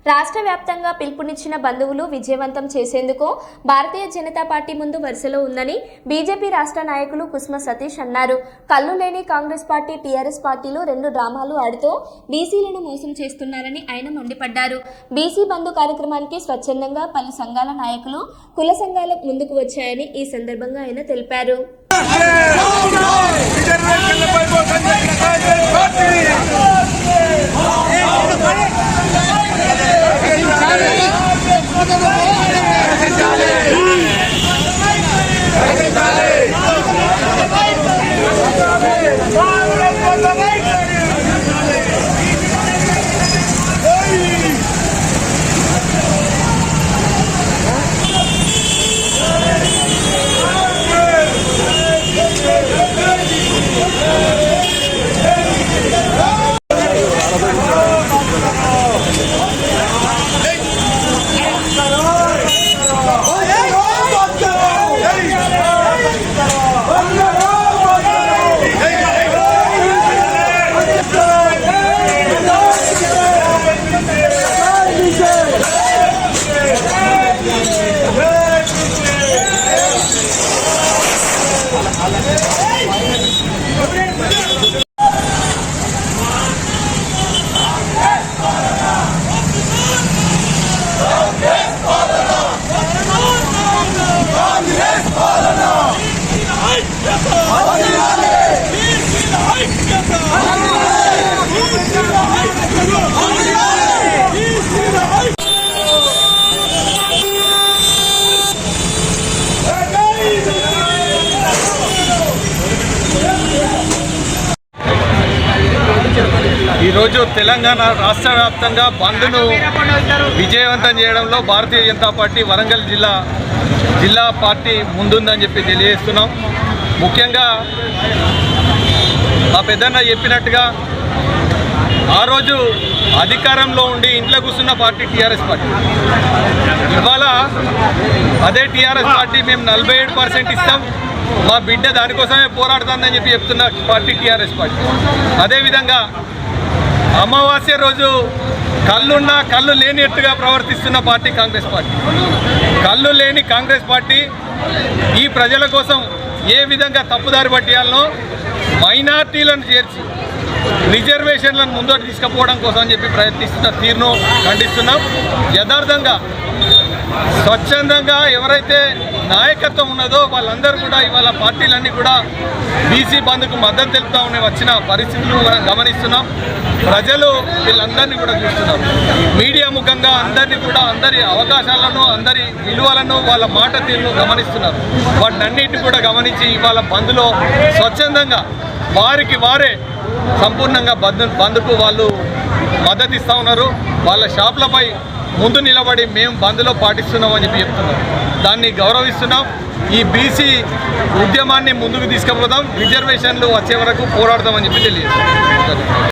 రాష్ట్ర వ్యాప్తంగా పిలుపునిచ్చిన బంధువులు విజయవంతం చేసేందుకు భారతీయ జనతా పార్టీ ముందు వరుసలో ఉందని బీజేపీ రాష్ట్ర నాయకులు కుస్మ సతీష్ అన్నారు. కళ్ళు లేని కాంగ్రెస్ పార్టీ, టీఆర్ఎస్ పార్టీలు రెండు డ్రామాలు ఆడుతూ బీసీలను మోసం చేస్తున్నారని ఆయన మండిపడ్డారు. బీసీ బంధు కార్యక్రమానికి స్వచ్ఛందంగా పలు సంఘాల నాయకులు, కుల సంఘాలు ముందుకు వచ్చాయని ఈ సందర్భంగా ఆయన తెలిపారు. ఈరోజు తెలంగాణ రాష్ట్ర వ్యాప్తంగా బంద్ను విజయవంతం చేయడంలో భారతీయ జనతా పార్టీ వరంగల్ జిల్లా పార్టీ ముందుందని చెప్పి తెలియజేస్తున్నాం. ముఖ్యంగా మా పెద్దన్న చెప్పినట్టుగా ఆ రోజు అధికారంలో ఉండి ఇంట్లో కూర్చున్న పార్టీ టీఆర్ఎస్ పార్టీ. ఇవాళ అదే టీఆర్ఎస్ పార్టీ మేము 47% ఇస్తాం, మా బిడ్డ దానికోసమే పోరాడుతుందని చెప్పి చెప్తున్న పార్టీ టీఆర్ఎస్ పార్టీ. అదేవిధంగా అమావాస్య రోజు కళ్ళున్నా కళ్ళు లేనిట్టుగా ప్రవర్తిస్తున్న పార్టీ కాంగ్రెస్ పార్టీ. కళ్ళు లేని కాంగ్రెస్ పార్టీ ఈ ప్రజల కోసం ఏ విధంగా తప్పుదారి పట్టియాలనో మైనార్టీలను చేర్చి రిజర్వేషన్లను ముందోటి తీసుకుపోవడం కోసం అని చెప్పి ప్రయత్నిస్తున్న తీరును ఖండిస్తున్నాం. యథార్థంగా స్వచ్ఛందంగా ఎవరైతే నాయకత్వం ఉన్నదో వాళ్ళందరూ కూడా ఇవాళ పార్టీలన్నీ కూడా బీసీ బంద్కు మద్దతు తెలుపుతా ఉన్నాయి. వచ్చిన పరిస్థితులు గమనిస్తున్నాం. ప్రజలు వీళ్ళందరినీ కూడా చూస్తున్నారు. మీడియా ముఖంగా అందరినీ కూడా అందరి అవకాశాలను, అందరి విలువలను, వాళ్ళ మాట తీరును గమనిస్తున్నారు. వాటినన్నిటిని కూడా గమనించి ఇవాళ బంద్లో స్వచ్ఛందంగా వారికి వారే సంపూర్ణంగా బంద్కు వాళ్ళు మద్దతు ఇస్తూ ఉన్నారు. వాళ్ళ షాపులపై ముందు నిలబడి మేము బంద్లో పాటిస్తున్నామని చెప్పి చెప్తున్నారు. దాన్ని గౌరవిస్తున్నాం. ఈ బీసీ ఉద్యమాన్ని ముందుకు తీసుకుపోతాం. రిజర్వేషన్లు వచ్చే వరకు పోరాడతామని చెప్పి తెలియదు.